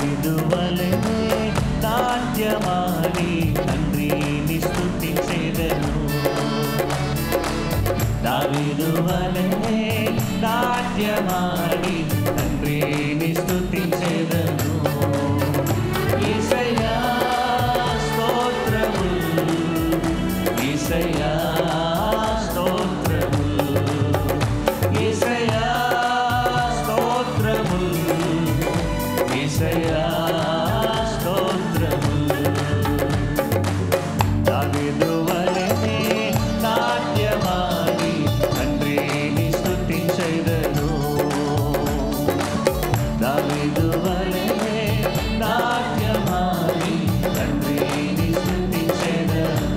దావీదు వలెనే నాట్యమాడి తండ్రిని స్తుతించెదను. దావీదు వలెనే నాట్యమాడి తండ్రిని స్తుతించెదను. యేసయ్యా స్తోత్రములు, యేసయ్యా స్తోత్రములు, యేసయ్యా స్తోత్రములు, యేసయ్యా స్తోత్రములు. దావీదు వలెనే నాట్యమాడి తండ్రిని స్తుతించెదను. దావీదు వలెనే నాట్యమాడి తండ్రిని స్తుతించెదను.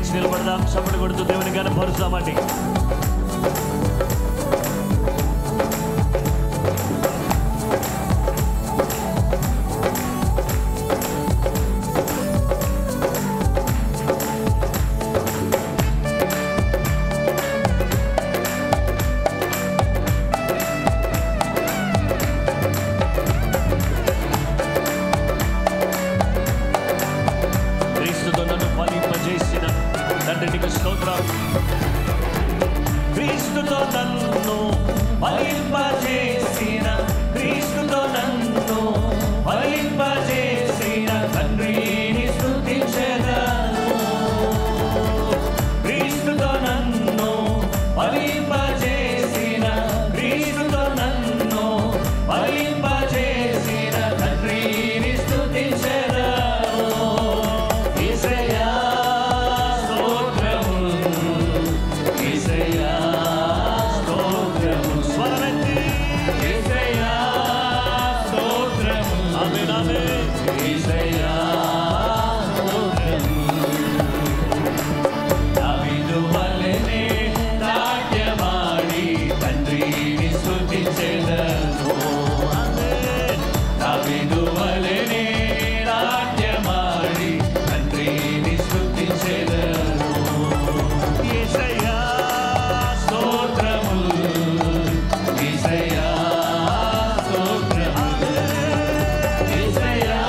లేచి నిలబడదాం, చప్పట్లు కొడుతూ దేవుని కనపరుస్తామండి. క్రీస్తుతో నన్ను ఫలింపజేసిన తండ్రి నీకు స్తోత్రం. క్రీస్తుతో నన్ను ఫలింపజేసిన, క్రీస్తుతో నన్ను ఫలింపజేసిన తండ్రిని స్తుతించెదను. క్రీస్తుతో నన్ను ఫలింపజేసిన, క్రీస్తుతో నన్ను ఫలింపజేసిన తండ్రిని స్తుతించెదను. యేసయ్యా స్తోత్రము, యేసయ్యా స్తోత్రము. స్వరమెత్తి యేసయ్యా స్తోత్రము. ఆమేన్ ఆమేన్. యేసయ్యా స్తోత్రము. దావీదు వలెనే నాట్యమాడి తండ్రిని స్తుతించెదను. ఆమేన్. దావీదు వలెనే నాట్యమాడి తండ్రిని స్తుతించెదను. యేసయ్యా స్తోత్రము, యేసయ్యా స్తోత్రము. యేసయ్యా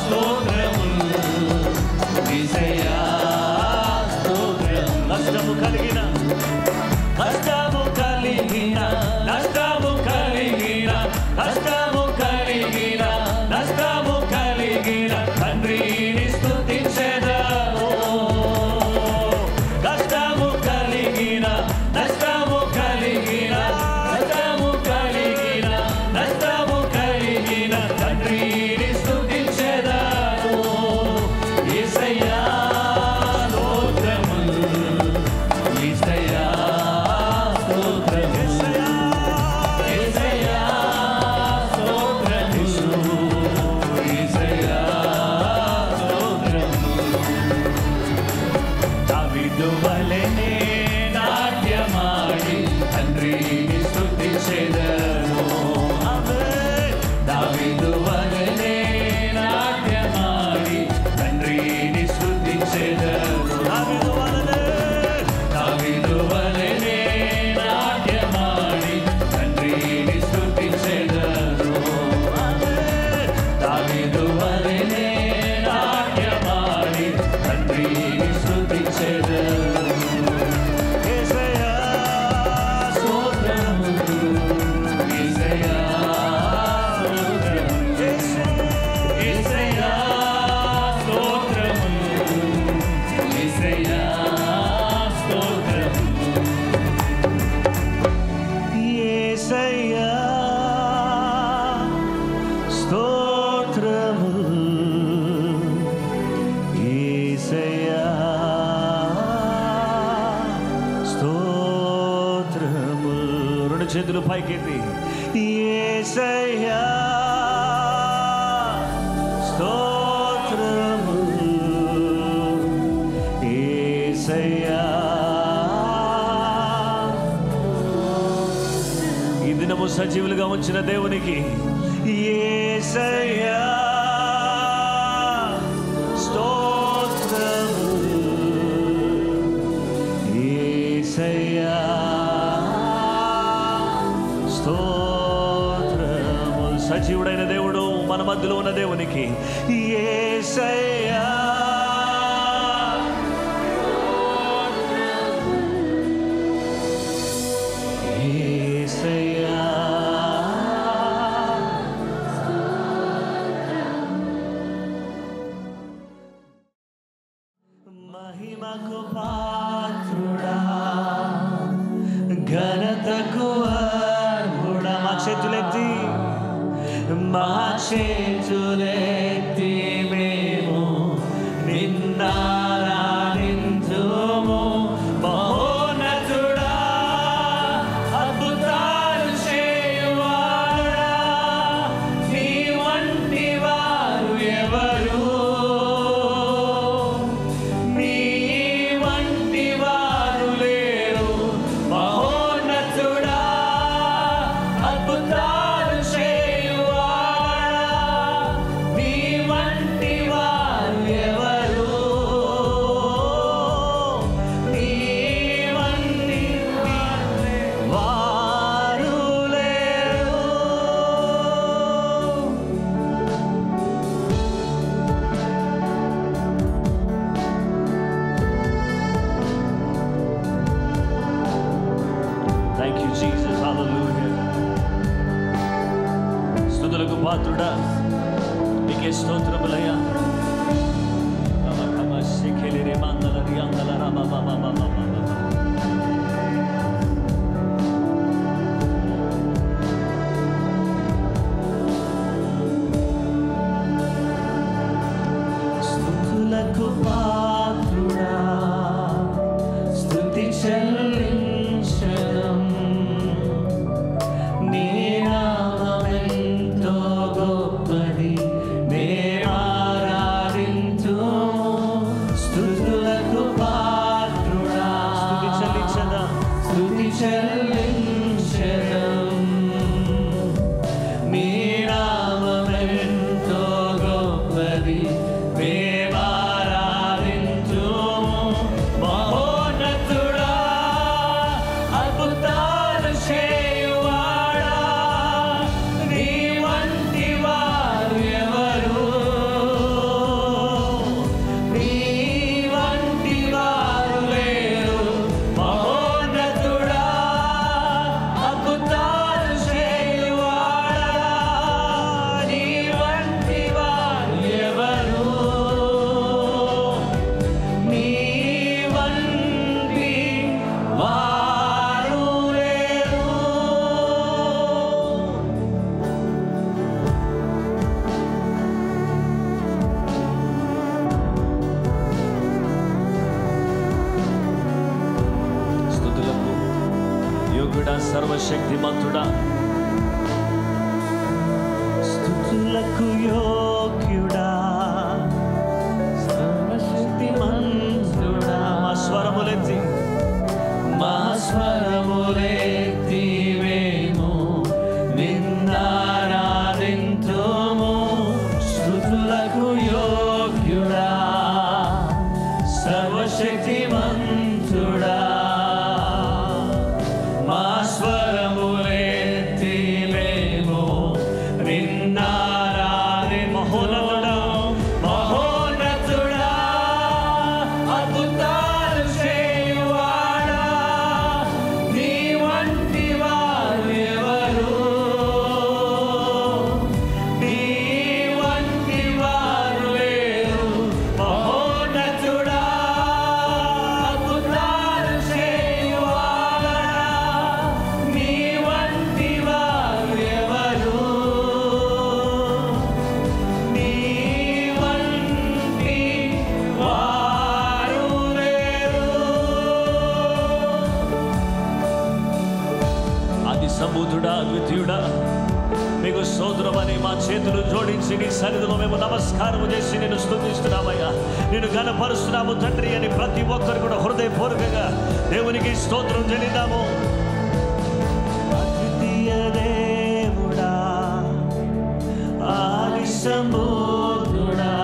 స్తోత్రము, యేసయ్యా స్తోత్రము. నష్టము కలిగిన, కష్టము కలిగిన, నష్టము కలిగిన, కష్టము కలిగిన, నష్టము కలిగిన తండ్రిని స్తుతించెదను. కష్టము కలిగిన, నష్టము కలిగిన, నష్టము కలిగిన, నష్టము కలిగిన తండ్రిని స్తుతించెదను. యేసయ్యా స్తోత్రము, యేసయ్యా స్తోత్రము. యేసయ్యా స్తోత్రము, యేసయ్యా స్తోత్రము. దావీదు వలెనే నాట్యమాడి తండ్రిని స్తుతించెదను. ఆమేన్. దావీదు వలెనే నాట్యమాడి తండ్రిని స్తుతించెదను. దావీదు వలెనే, దావీదు వలెనే నాట్యమాడి తండ్రిని స్తుతించెదను. ఆమేన్. దావీదు వలెనే నాట్యమాడి తండ్రిని స్తుతించెదను. యేసయ్యా స్తోత్రము, యేసయ్యా స్తోత్రము. యేసయ్యా స్తోత్రము, యేసయ్యా స్తోత్రము. యేసయ్యా స్తోత్రము, యేసయ్యా స్తోత్రము. రెండు చేతులు పైకెత్తి యేసయ్యా స్తోత్రము, యేసయ్యా. ఈ దినము సజీవులుగా ఉంచిన దేవునికి యేసయ్యా స్తోత్రము, యేసయ్యా స్తోత్రము. సజీవుడైన దేవుడు మన మధ్యలో ఉన్న దేవునికి యేసయ్యా యేసయ్యా. మహిమకు పాత్రుడా, ఘనతకు అర్హుడా. మా చేతులెత్తి, మా చేతులెత్తి మేము నిన్నారాధింతుము. మహోన్నతుడా, అద్భుతాలు చేయువాడా, నీ వంటి వారు ఎవరు? నీ పాత్రుడా, నీకే స్తోత్రములయ్యా. స్తుతులకు పాత్రుడా, స్తుతి చెల్లించడం, నీ నామమెంతో గొప్పది, మేమారాధింతుము. స్తుతులకు పాత్రుడా, స్తుతి చెల్లించడం, నీ నామమెంతో గొప్పది, మేమారాధింతుము. మహోన్నతుడా, అద్భుతాలు చేయువాడా, నీ వంటి వారు ఎవరు? నీ వంటి వారు లేరు. మహోన్నతుడా, అద్భుతాలు చేయువాడా, నీ వంటి వారు ఎవరు? నీ వంటి వారు లేరు. స్తుతులకు యోగుడా, సర్వశక్తిమంతుడా, స్తుతులకు యోగ్యుడా, సర్వశక్తిమంతుడా, మా స్వరములెత్తి మా స్వరములెత్తి మేము నిన్నారాధింతుము. స్తుతులకు యోగ్యుడా, సర్వశక్తిమంతుడా, మా స్వరములెత్తి మేము నిన్నారాధింతుము. మహోన్నతుడా, అద్భుతాలు చేయువాడా, నీ వంటి వారు ఎవరు? నీ వంటి వారు లేరు. మహోన్నతుడా, అద్భుతాలు చేయువాడా, నీ వంటి వారు ఎవరు? నీ వంటి వారు లేరు. ఆది సంబూధుడా, అద్వితీయుడా, మీకు స్తోత్రమని మా చేతులు జోడించి నీ సన్నిధిలో మేము నమస్కారం చేసి నేను స్తుతిస్తున్నామయ్యా. నేను ఘనపరుస్తున్నాము తండ్రి అని ప్రతి ఒక్కరు కూడా హృదయపూర్వకంగా దేవునికి స్తోత్రం చెల్లిద్దాము. అద్వితీయ దేవుడా, ఆది సంబూధుడా,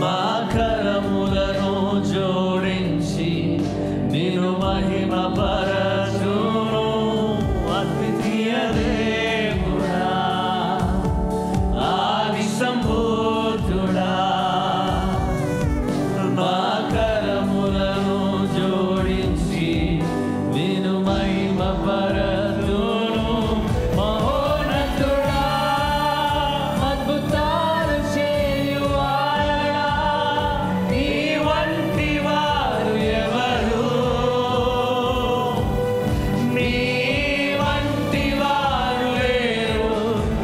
మా కరములను జోడించి నిన్ను మహిమపరచును. అద్వితీయ దేవుడా, ఆది సంబూధుడా, మా కరములను జోడించి నిన్ను మహిమపరచును. మహోన్నతుడా, అద్భుతాలు చేయువాడా, నీ వంటి వారు ఎవరు? నీ వంటి వారు లేరు.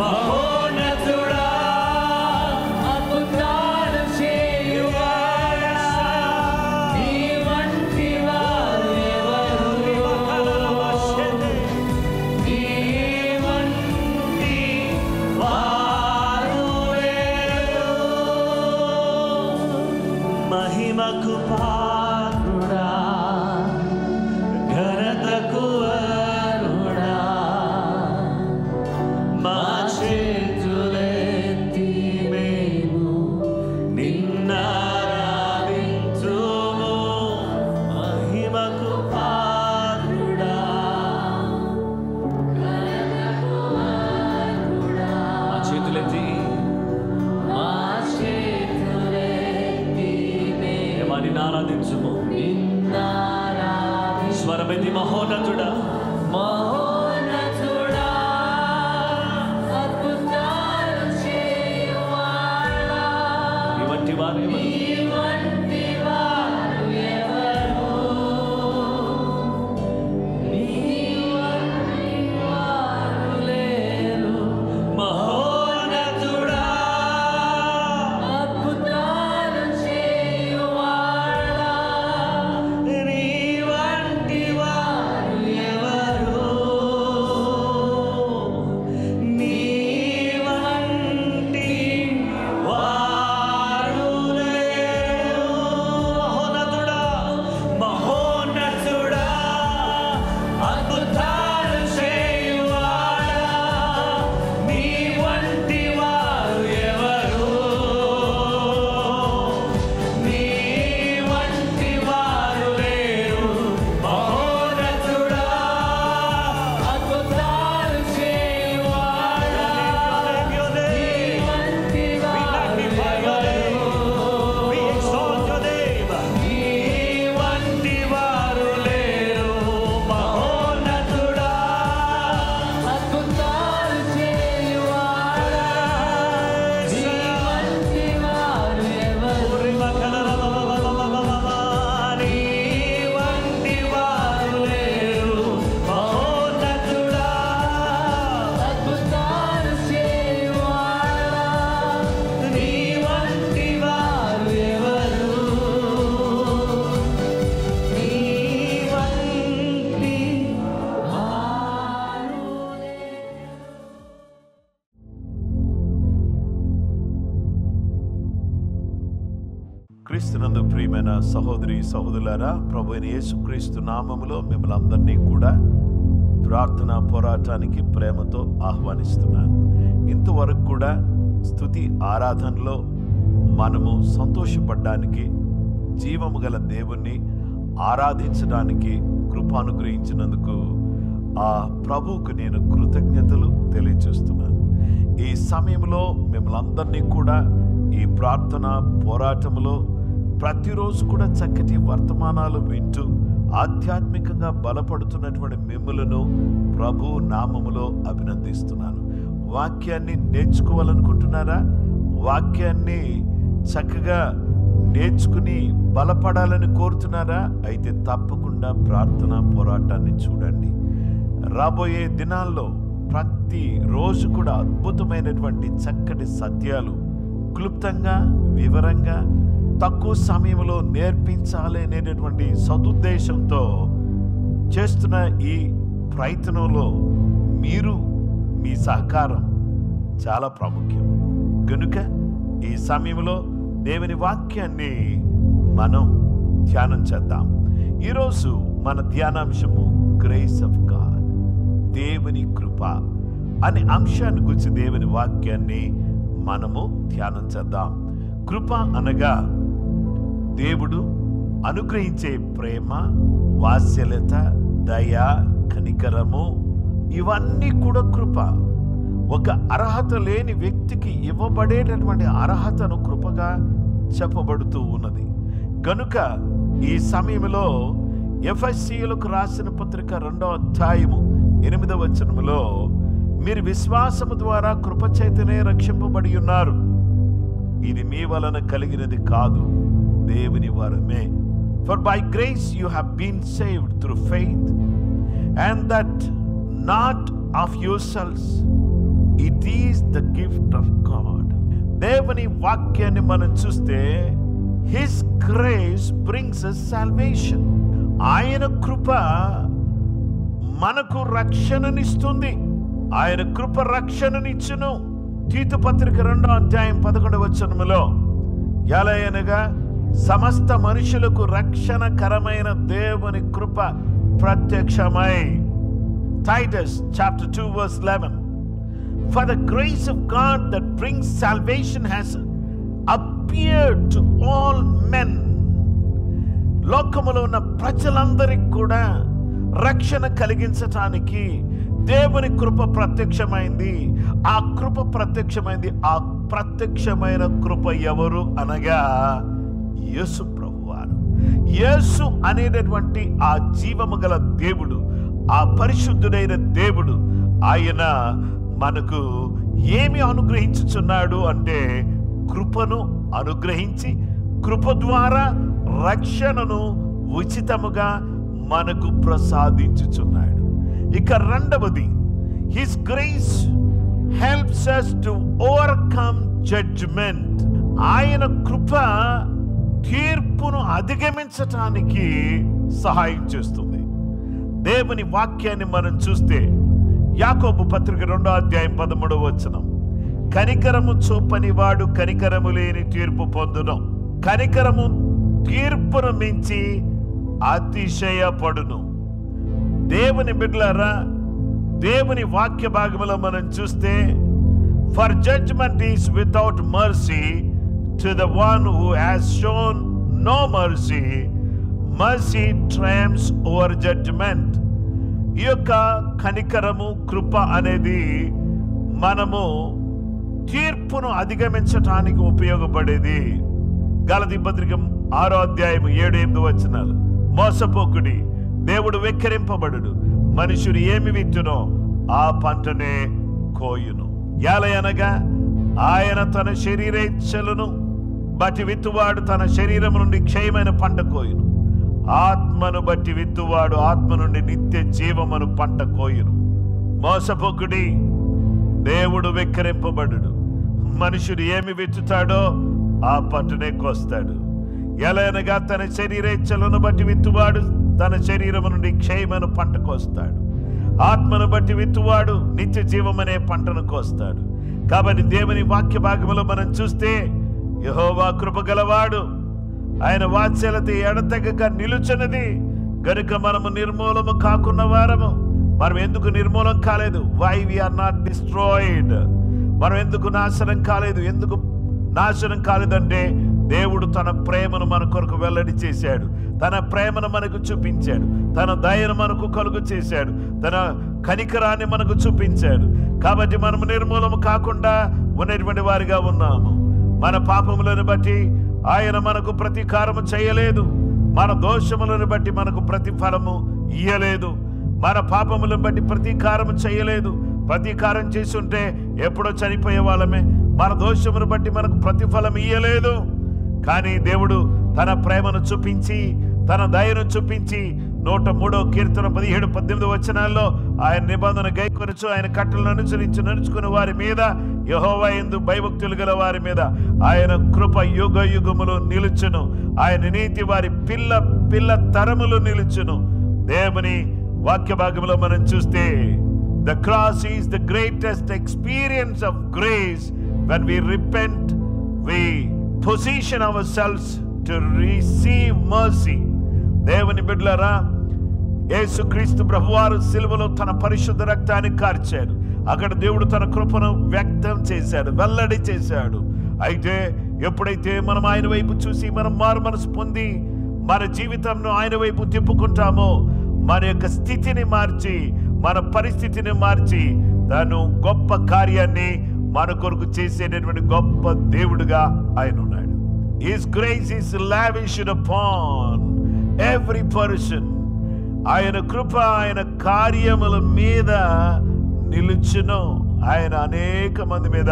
మహోన్నతుడా, అద్భుతాలు చేయువాడా, నీ వంటి వారు ఎవరు? నీ వంటి వారు లేరు. మహిమకు పాత్రుడా, ఘనతకు అర్హుడా, మా చేతులెత్తి మేము నిన్నారాధింతుము. మహిమకు పాత్రుడా, మా చేతులెత్తి మా చేతులెత్తి మేము దేవాన్ని ఆరాధించుము. నిన్నారాధింతుము. స్వరమెత్తి మహోన్నతుడా, మహోన్నతుడా, ప్రియమైన సహోదరి సహోదరులారా, ప్రభు అయిన యేసుక్రీస్తు నామములో మిమ్మల్ని అందరినీ కూడా ప్రార్థనా పోరాటానికి ప్రేమతో ఆహ్వానిస్తున్నాను. ఇంతవరకు కూడా స్తుతి ఆరాధనలో మనము సంతోషపడడానికి, జీవము గల దేవుణ్ణి ఆరాధించడానికి కృప అనుగ్రహించినందుకు ఆ ప్రభువుకు నేను కృతజ్ఞతలు తెలియజేస్తున్నాను. ఈ సమయంలో మిమ్మల్ని అందరినీ కూడా ఈ ప్రార్థన పోరాటంలో ప్రతిరోజు కూడా చక్కటి వర్తమానాలు వింటూ ఆధ్యాత్మికంగా బలపడుతున్నటువంటి మిమ్ములను ప్రభు నామములో అభినందిస్తున్నాను. వాక్యాన్ని నేర్చుకోవాలనుకుంటున్నారా? వాక్యాన్ని చక్కగా నేర్చుకుని బలపడాలని కోరుతున్నారా? అయితే తప్పకుండా ప్రార్థన పోరాటాన్ని చూడండి. రాబోయే దినాల్లో ప్రతి రోజు కూడా అద్భుతమైనటువంటి చక్కటి సత్యాలు క్లుప్తంగా, వివరంగా, తక్కువ సమయంలో నేర్పించాలి అనేటటువంటి సదుద్దేశంతో చేస్తున్న ఈ ప్రయత్నంలో మీరు మీ సహకారం చాలా ప్రాముఖ్యం. కనుక ఈ సమయంలో దేవుని వాక్యాన్ని మనం ధ్యానం చేద్దాం. ఈరోజు మన ధ్యానాంశము గ్రేస్ ఆఫ్ గాడ్, దేవుని కృప అనే అంశాన్ని గురించి దేవుని వాక్యాన్ని మనము ధ్యానం చేద్దాం. కృప అనగా దేవుడు అనుగ్రహించే ప్రేమ, వాత్సల్యత, దయ, కనికరము, ఇవన్నీ కూడా కృప. ఒక అర్హత లేని వ్యక్తికి ఇవ్వబడేటటువంటి అర్హతను కృపగా చెప్పబడుతూ ఉన్నది. కనుక ఈ సమయంలో ఎఫెసీయులకు రాసిన పత్రిక 2వ అధ్యాయము 8వ వచనములో, మీరు విశ్వాసము ద్వారా కృపచేతనే రక్షింపబడి ఉన్నారు, ఇది మీ వలన కలిగినది కాదు, దేవుని వరమే. For by grace you have been saved through faith, and that not of yourselves, it is the gift of God. దేవుని వాక్యాన్ని మనం చూస్తే His grace brings us salvation. ఆయన కృప మనకు రక్షణనిస్తుంది. ఆయన కృప రక్షణనిచ్చును. తీతు పత్రిక 2వ అధ్యాయం 11వ వచనములో, ఎలయనగా సమస్త మనుషులకు రక్షణకరమైన దేవుని కృప ప్రత్యక్షమై. Titus chapter 2 verse 11, for the grace of God that brings salvation has appeared to all men. లోకములో ఉన్న ప్రజలందరికీ కూడా రక్షణ కలిగించటానికి దేవుని కృప ప్రత్యక్షమైంది. ఆ కృప ప్రత్యక్షమైంది. ఆ ప్రత్యక్షమైన కృప ఎవరు అనగా యేసు ప్రభువారు. యేసు అనేటటువంటి ఆ జీవము గల దేవుడు, ఆ పరిశుద్ధుడైన దేవుడు, ఆయన మనకు ఏమి అనుగ్రహించుచున్నాడు అంటే కృపను అనుగ్రహించి కృప ద్వారా రక్షణను ఉచితముగా మనకు ప్రసాదించుచున్నాడు. ఇక రెండవది, his grace helps us to overcome judgment. ఆయన కృప తీర్పును అధిగమించటానికి సహాయం చేస్తుంది. దేవుని వాక్యాన్ని మనం చూస్తే యాకోబు పత్రిక 2వ అధ్యాయం 13వ వచనం, కనికరము చూపని వాడు కనికరము లేని తీర్పు పొందును, కనికరము తీర్పును మించి అతిశయపడును. దేవుని బిడ్డలారా, దేవుని వాక్య భాగంలో మనం చూస్తే, for judgment is without mercy to the one who has shown no mercy, mercy triumphs over judgment. ఈ యొక్క కనికరము, కృప అనేది మనము తీర్పును అధిగమించటానికి ఉపయోగపడేది. గలతీ పత్రిక 6వ అధ్యాయం 7-8 వచనాలు, మోసపోకుడి, దేవుడు వెక్కిరింపబడుడు, మనుషుడు ఏమి విత్తునో ఆ పంటనే కోయును. ఎలయనగా ఆయన తన శరీరేచ్ఛలను బట్టి విత్తువాడు తన శరీరము నుండి క్షయమైన పంట కోయును, ఆత్మను బట్టి విత్తువాడు ఆత్మ నుండి నిత్య జీవమును పంట కోయును. మోసపోకుడి, దేవుడు వెక్కిరింపబడుడు, మనుషుడు ఏమి విత్తుతాడో ఆ పంటనే కోస్తాడు. ఎలయనగా తన శరీరేచ్ఛలను బట్టి విత్తువాడు తన శరీరము నుండి క్షయమైన పంట కోస్తాడు, ఆత్మను బట్టి విత్తువాడు నిత్య జీవమనే పంటను కోస్తాడు. కాబట్టి దేవుని వాక్య భాగంలో మనం చూస్తే, యెహోవా కృపగలవాడు, ఆయన వాత్సల్యత ఎడతెగక నిలుచున్నది గనుక మనము నిర్మూలము కాకున్న వారము. మనం ఎందుకు నిర్మూలం కాలేదు? Why we are not destroyed? మనం ఎందుకు నాశనం కాలేదు? ఎందుకు నాశనం కాలేదంటే దేవుడు తన ప్రేమను మన కొరకు వెల్లడి చేశాడు, తన ప్రేమను మనకు చూపించాడు, తన దయను మనకు కలుగు చేశాడు, తన కనికరాన్ని మనకు చూపించాడు. కాబట్టి మనము నిర్మూలము కాకుండా ఉన్నటువంటి వారిగా ఉన్నాము. మన పాపములను బట్టి ఆయన మనకు ప్రతీకారము చేయలేదు, మన దోషములను బట్టి మనకు ప్రతిఫలము ఇయ్యలేదు. మన పాపములను బట్టి ప్రతీకారము చేయలేదు. ప్రతీకారం చేస్తుంటే ఎప్పుడో చనిపోయే వాళ్ళమే. మన దోషమును బట్టి మనకు ప్రతిఫలం ఇయ్యలేదు. కానీ దేవుడు తన ప్రేమను చూపించి, తన దయను చూపించి 103వ కీర్తన 17-18 వచనాల్లో ఆయన నిబంధన గైకొనొచ్చు, ఆయన కట్టలను అనుసరించి నడుచుకుని వారి మీద, యెహోవా యందు భయభక్తులు గల వారి మీద ఆయన కృప యుగ యుగములు నిలుచును. ఆయన నీతి వారి పిల్ల పిల్ల తరములు నిలుచును. దేవుని వాక్య భాగంలో మనం చూస్తే the cross is the greatest experience of grace. When we repent, we position ourselves to receive mercy. దేవుని బిడ్డలారా, యేసుక్రీస్తు ప్రభువారు సిలువలో తన పరిశుద్ధ రక్తాన్ని కార్చాడు. అక్కడ దేవుడు తన కృపను వ్యక్తం చేశాడు, వెల్లడి చేశాడు. అయితే ఎప్పుడైతే మనం ఆయన వైపు చూసి మనం మారు మనసు పొంది మన జీవితంను ఆయన వైపు తిప్పుకుంటామో, మన యొక్క స్థితిని మార్చి, మన పరిస్థితిని మార్చి తను గొప్ప కార్యాన్ని మన కొరకు చేసేటటువంటి గొప్ప దేవుడుగా ఆయన ఉన్నాడు. His grace is lavished upon every person. ఆయన కృప ఆయన కార్యముల మీద నిలుచును. ఆయన అనేక మంది మీద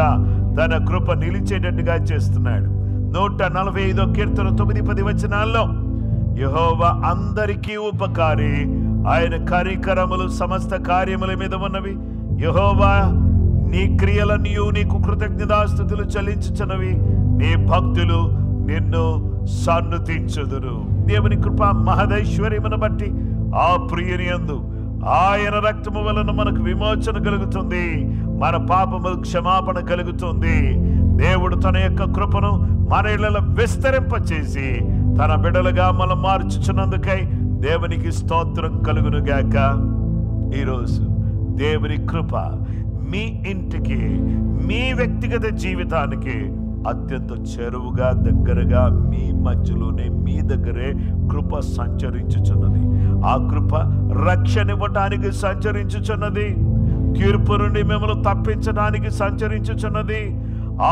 తన కృప నిలిచేటట్టుగా చేస్తున్నాడు. 145వ కీర్తన 9-10 వచనాల్లో యెహోవా అందరికీ ఉపకారి, ఆయన కనికరములు సమస్త కార్యముల మీద ఉన్నవి. యెహోవా నీ క్రియలన్నీయు నీకు కృతజ్ఞతాస్తుతులు చెల్లించుచున్నవి, నీ భక్తులు నిన్ను సన్నుతించుదురు. దేవుని కృప మహదైశ్వర్యమును బట్టి ఆ ప్రియుని యందు ఆయన రక్తము వలన మనకు విమోచన కలుగుతుంది, మన పాపములకు క్షమాపణ కలుగుతుంది. దేవుడు తన యొక్క కృపను మన ఇళ్లలో విస్తరింపచేసి తన బిడ్డలుగా మనం మార్చుచున్నందుకై దేవునికి స్తోత్రం కలుగును గాక. ఈరోజు దేవుని కృప మీ ఇంటికి, మీ వ్యక్తిగత జీవితానికి అత్యంత చెరువుగా, దగ్గరగా, మీ మధ్యలోనే, మీ దగ్గరే కృప సంచరించుచున్నది. ఆ కృప రక్షణ ఇవ్వటానికి సంచరించుచున్నది, తీర్పు నుండి మిమ్మల్ని తప్పించడానికి సంచరించుచున్నది.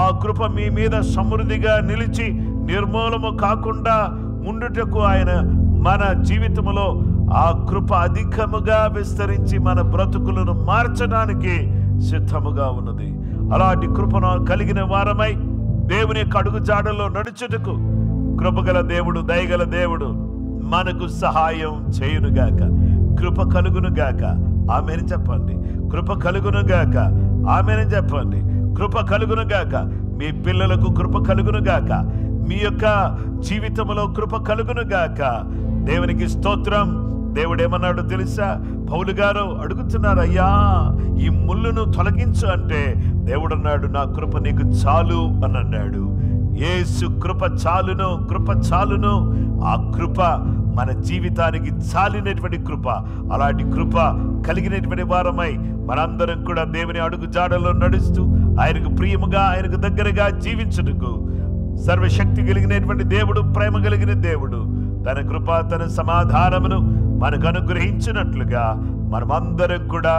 ఆ కృప మీ మీద సమృద్ధిగా నిలిచి నిర్మూలము కాకుండా ఉండుటకు ఆయన మన జీవితంలో ఆ కృప అధికముగా విస్తరించి మన బ్రతుకులను మార్చడానికి సిద్ధముగా ఉన్నది. అలాంటి కృపను కలిగిన వారమై దేవుని యొక్క అడుగు జాడల్లో నడుచుటకు కృపగల దేవుడు, దయగల దేవుడు మనకు సహాయం చేయునుగాక. కృప కలుగునుగాక. ఆమేన్ చెప్పండి. కృప కలుగునుగాక. ఆమేన్ చెప్పండి. కృప కలుగునుగాక. మీ పిల్లలకు కృప కలుగునుగాక. మీ యొక్క జీవితంలో కృప కలుగునుగాక. దేవునికి స్తోత్రం. దేవుడు ఏమన్నాడు తెలుసా? పౌలు గారు అడుగుతున్నారు, అయ్యా ఈ ముళ్ళును తొలగించు అంటే దేవుడు అన్నాడు, నా కృప నీకు చాలు అని అన్నాడు. యేసు కృప చాలును, కృప చాలును. ఆ కృప మన జీవితానికి చాలినటువంటి కృప. అలాంటి కృప కలిగినటువంటి వారమై మనందరం కూడా దేవుని అడుగు జాడలో నడుస్తూ ఆయనకు ప్రియముగా, ఆయనకు దగ్గరగా జీవించుటకు సర్వశక్తి కలిగినటువంటి దేవుడు, ప్రేమ కలిగిన దేవుడు తన కృప, తన సమాధానమును మనకు అనుగ్రహించినట్లుగా మనమందరం కూడా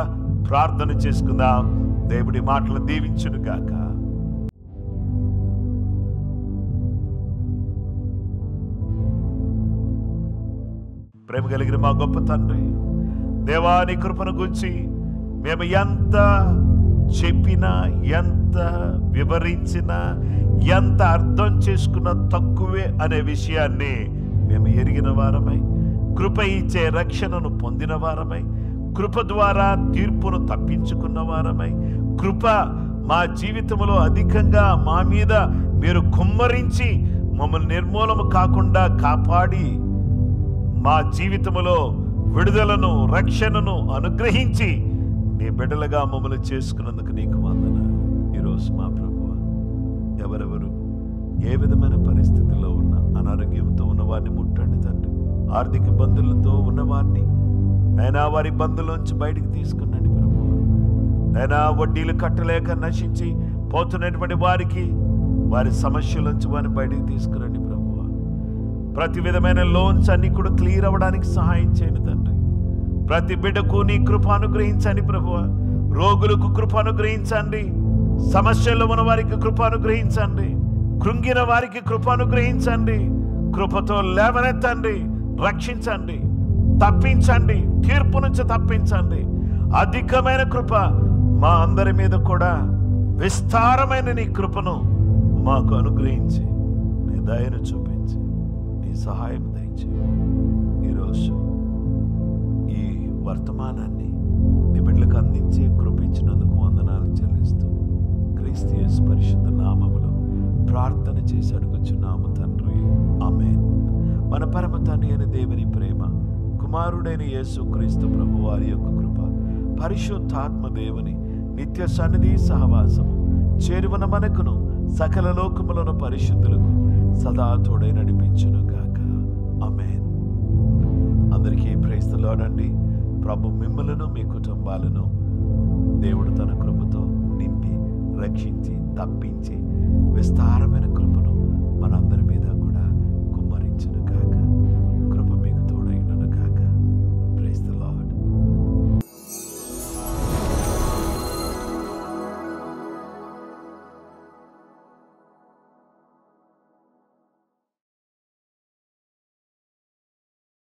ప్రార్థన చేసుకుందాం. దేవుడి మాటలు దీవించును గాక. ప్రేమ కలిగిన మా గొప్ప తండ్రి, దేవాని కృపను గురించి మేము ఎంత చెప్పినా, ఎంత వివరించినా, ఎంత అర్థం చేసుకున్నా తక్కువే అనే విషయాన్ని మేము ఎరిగిన వారమై, కృప ఇచ్చే రక్షణను పొందిన వారమై, కృప ద్వారా తీర్పును తప్పించుకున్న వారమై, కృప మా జీవితంలో అధికంగా మా మీద మీరు కుమ్మరించి మమ్మల్ని నిర్మూలము కాకుండా కాపాడి మా జీవితంలో విడుదలను, రక్షణను అనుగ్రహించి నీ బిడ్డలుగా మమ్మల్ని చేసుకున్నందుకు నీకు వందనాలు. ఈరోజు మా ప్రభువా, ఎవరెవరు ఏ విధమైన పరిస్థితిలో ఉన్నా అనారోగ్యంతో ఉన్నవారిని ముట్టండి తండ్రి. ఆర్థిక ఇబ్బందులతో ఉన్నవారిని అయినా వారి ఇబ్బందుల్లోంచి బయటికి తీసుకున్నాండి ప్రభు. అయినా వడ్డీలు కట్టలేక నశించి పోతున్నటువంటి వారికి వారి సమస్యలోంచి వారిని బయటికి తీసుకురండి ప్రభు. ప్రతి విధమైన లోన్స్ అన్ని కూడా క్లియర్ అవ్వడానికి సహాయం చేయండి తండ్రి. ప్రతి బిడ్డకు నీ కృప అనుగ్రహించండి ప్రభు. రోగులకు కృప అనుగ్రహించండి. సమస్యల్లో ఉన్న వారికి కృప అనుగ్రహించండి. కృంగిన వారికి కృప అనుగ్రహించండి. కృపతో లేవనెత్తండి, రక్షించండి, తప్పించండి, తీర్పు నుంచి తప్పించండి. అధికమైన కృప మా అందరి మీద కూడా విస్తారమైన నీ కృపను మాకు అనుగ్రహించి నీ దయను చూపించి నీ సహాయం దయచేయి. ఈరోజు ఈ వర్తమానాన్ని నీ బిడ్డలకు అందించే కృప ఇచ్చినందుకు వందనాలు చెల్లిస్తూ క్రీస్తు యేసు పరిశుద్ధ నామములో ప్రార్థన చేసి అడుగుచున్నాము తండ్రి, ఆమేన్. మన పరమ తండ్రి అయిన దేవుని ప్రేమ, కుమారుడైన యేసు క్రీస్తు ప్రభు వారి యొక్క కృప, పరిశుద్ధాత్మ దేవుని నిత్య సన్నిధి సహవాసము చేరువన మనకును సకల లోకములను పరిశుద్ధులకు సదా తోడై నడిపించును గాక, ఆమేన్. అందరికీ ప్రైజ్ ది లార్డ్ అండి. ప్రభు మిమ్మలను మీ కుటుంబాలను దేవుడు తన కృపతో నింపి రక్షించి తప్పించి విస్తారమైన కృపను మనందరి